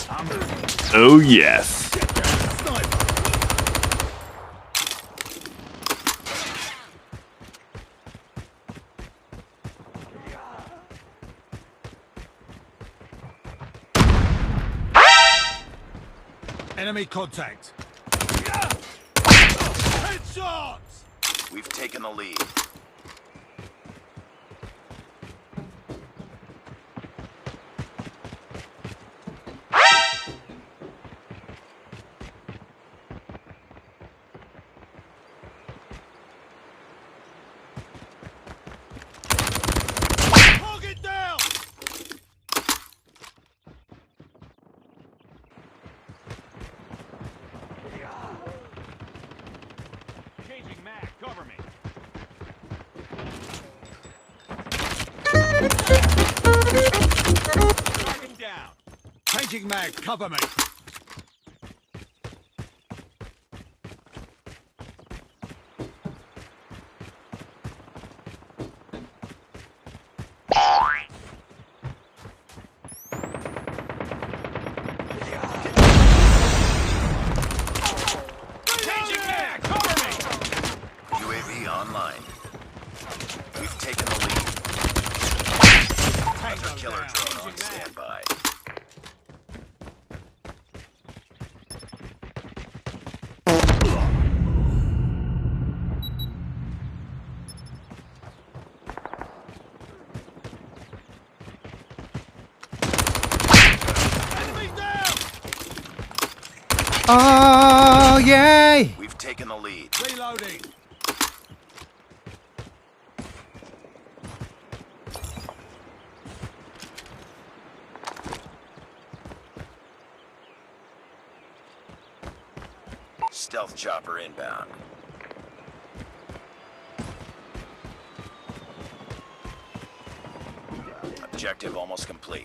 Oh yes. Enemy contact. Headshots! We've taken the lead. Target down! Changing mag, cover me. Target down. Changing mag, cover me. Changing mag, cover me. UAV online. We've taken the lead. Tango Killer down. drone on standby. Enemy down! Oh, yay! We've taken the lead. Reloading. Stealth chopper inbound. Objective almost complete.